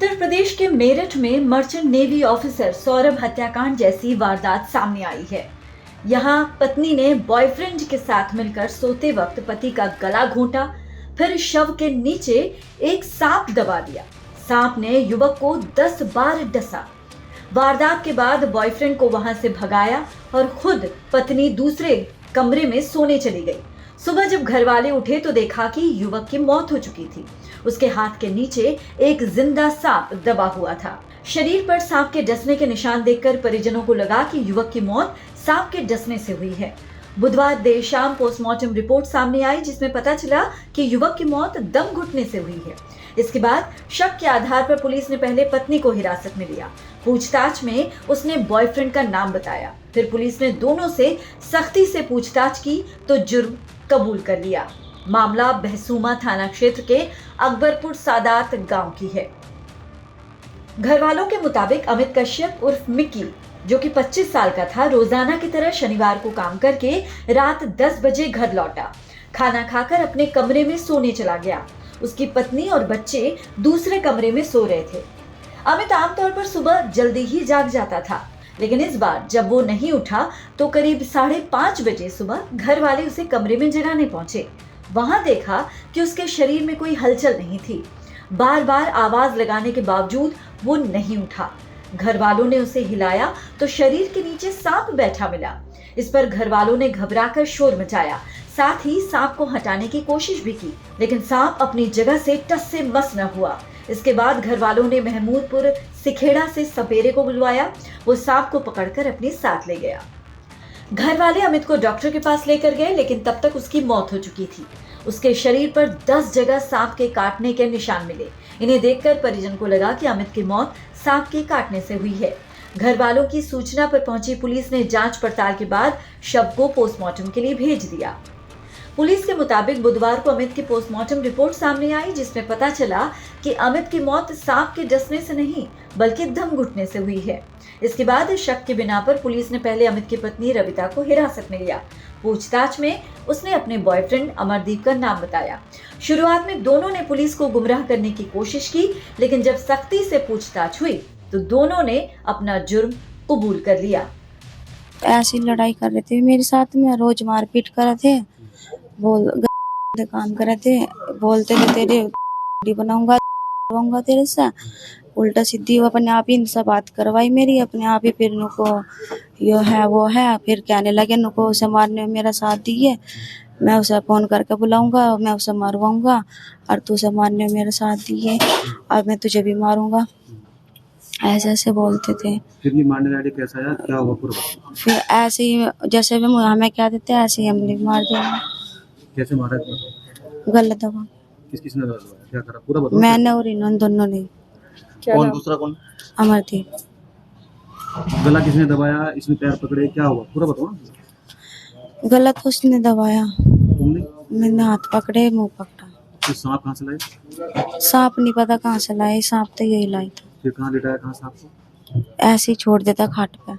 उत्तर प्रदेश के मेरठ में merchant navy officer Saurabh हत्याकांड जैसी वारदात सामने आई है। यहाँ पत्नी ने बॉयफ्रेंड के साथ मिलकर सोते वक्त पति का गला घोंटा, फिर शव के नीचे एक सांप दबा दिया। सांप ने युवक को 10 बार डसा। वारदात के बाद बॉयफ्रेंड को वहां से भगाया और खुद पत्नी दूसरे कमरे में सोने चली गई। सुबह जब घर वाले उठे तो देखा कि युवक की मौत हो चुकी थी। उसके हाथ के नीचे एक जिंदा सांप दबा हुआ था। शरीर पर सांप के डसने के निशान देखकर परिजनों को लगा कि युवक की मौत सांप के डसने से हुई है। बुधवार देर शाम पोस्टमार्टम रिपोर्ट सामने आई, जिसमें पता चला कि युवक की मौत दम घुटने से हुई है। इसके बाद शक के आधार पर पुलिस ने पहले पत्नी को हिरासत में लिया। पूछताछ में उसने बॉयफ्रेंड का नाम बताया। फिर पुलिस ने दोनों से सख्ती से पूछताछ की तो जुर्म कबूल कर लिया। मामला बहसूमा थाना क्षेत्र के अकबरपुर सादात गांव की है। घर वालों के मुताबिक अमित कश्यप उर्फ मिक्की, जो कि 25 साल का था, रोजाना की तरह शनिवार को काम करके रात 10 बजे घर लौटा। खाना खाकर अपने कमरे में सोने चला गया। उसकी पत्नी और बच्चे दूसरे कमरे में सो रहे थे। अमित आमतौर पर सुबह जल्दी ही जाग जाता था, लेकिन इस बार जब वो नहीं उठा तो करीब 5:30 बजे सुबह घर वाले उसे कमरे में जगाने पहुंचे। वहां देखा कि उसके शरीर में कोई हलचल नहीं थी। बार बार आवाज लगाने के बावजूद वो नहीं उठा। घर वालों ने उसे हिलाया तो शरीर के नीचे सांप बैठा मिला। इस पर घर वालों ने घबराकर शोर मचाया, साथ ही सांप को हटाने की कोशिश भी की, लेकिन सांप अपनी जगह से टस से मस न हुआ। इसके बाद घर वालों ने महमूदपुर सिखेड़ा से सपेरे को बुलवाया। वो सांप को पकड़कर अपने साथ ले गया। घर वाले अमित को डॉक्टर के पास लेकर गए, लेकिन तब तक उसकी मौत हो चुकी थी। उसके शरीर पर 10 जगह सांप के काटने के निशान मिले। इन्हें देखकर परिजन को लगा कि अमित की मौत सांप के काटने से हुई है। घर वालों की सूचना पर पहुंची पुलिस ने जांच पड़ताल के बाद शव को पोस्टमार्टम के लिए भेज दिया। पुलिस के मुताबिक बुधवार को अमित की पोस्टमार्टम रिपोर्ट सामने आई, जिसमें पता चला कि अमित की मौत सांप के डसने से नहीं बल्कि दम घुटने से हुई है। इसके बाद शक के बिना पर पुलिस ने पहले अमित की पत्नी रविता को हिरासत में लिया। पूछताछ में उसने अपने बॉयफ्रेंड अमरदीप का नाम बताया। शुरुआत में दोनों ने पुलिस को गुमराह करने की कोशिश की, लेकिन जब सख्ती से पूछताछ हुई तो दोनों ने अपना जुर्म कबूल कर लिया। ऐसी लड़ाई कर रहे थे मेरे साथ में, रोज मारपीट कर रहे थे, काम कर रहे थे, बोलते थे तेरे बनाऊंगा तेरे से। उल्टा सीधी वो अपने आप ही इनसे बात करवाई मेरी, अपने आप ही फिर नुको यो है वो है, फिर कहने लगे नुको उसे मारने में मेरा साथ दिए, मैं उसे फोन करके बुलाऊंगा, मैं उसे मारवाऊंगा और तू उसे मारने में मेरा साथ दिए और मैं तुझे भी मारूंगा। ऐसे ऐसे बोलते थे। फिर ये मारने वाले कैसा आया, क्या हुआ पूरा? फिर ऐसे ही जैसे भी हमें क्या देते ऐसे ही हम भी मार देंगे। कैसे मारा? गलत दबा। किसने दबा? क्या करा पूरा बताओ। मैंने और इन दोनों ने। कौन दूसरा कौन? अमरदीप। गला किसने दबाया, इसने पैर पकड़े, क्या हुआ पूरा बताओ। गलत उसने दबाया, तुमने? मैंने हाथ पकड़े, मुंह पकड़ा। फिर सांप कहाँ से लाए? सांप नहीं पता कहाँ से लाए, सांप तो यही लाई था। फिर कहाँ लिटाया, कहाँ सांप को? ऐसे ही छोड़ देता खाट पे।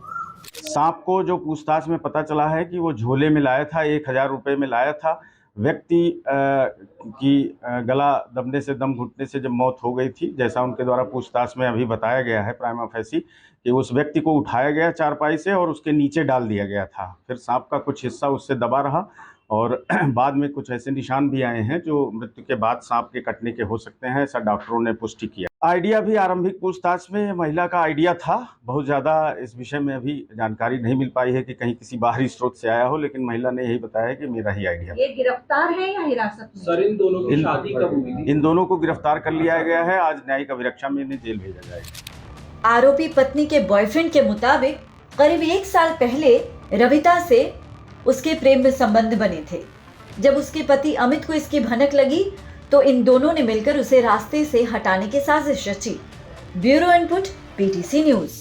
सांप को जो पूछताछ में पता चला है कि वो झोले में लाया था, 1000 रुपये में लाया था। व्यक्ति की गला दबने से, दम घुटने से जब मौत हो गई थी, जैसा उनके द्वारा पूछताछ में अभी बताया गया है प्राइमा फेसी, कि उस व्यक्ति को उठाया गया चारपाई से और उसके नीचे डाल दिया गया था। फिर सांप का कुछ हिस्सा उससे दबा रहा और बाद में कुछ ऐसे निशान भी आए हैं जो मृत्यु के बाद सांप के कटने के हो सकते हैं, ऐसा डॉक्टरों ने पुष्टि किया। आइडिया भी आरंभिक पूछताछ में महिला का आइडिया था। बहुत ज़्यादा इस विषय में अभी जानकारी नहीं मिल पाई है कि कहीं किसी बाहरी स्रोत से आया हो, लेकिन महिला ने यही बताया कि मेरा ही आइडिया। ये गिरफ्तार है या हिरासत में? सर, इन दोनों की शादी कब हुई थी? इन दोनों को गिरफ्तार कर लिया गया है। आज न्यायिक अभिरक्षा में इन्हें जेल भेजा जाएगा। आरोपी पत्नी के बॉयफ्रेंड के मुताबिक करीब 1 साल पहले रविता से उसके प्रेम में संबंध बने थे। जब उसके पति अमित को इसकी भनक लगी तो इन दोनों ने मिलकर उसे रास्ते से हटाने की साजिश रची। Bureau input, PTC news.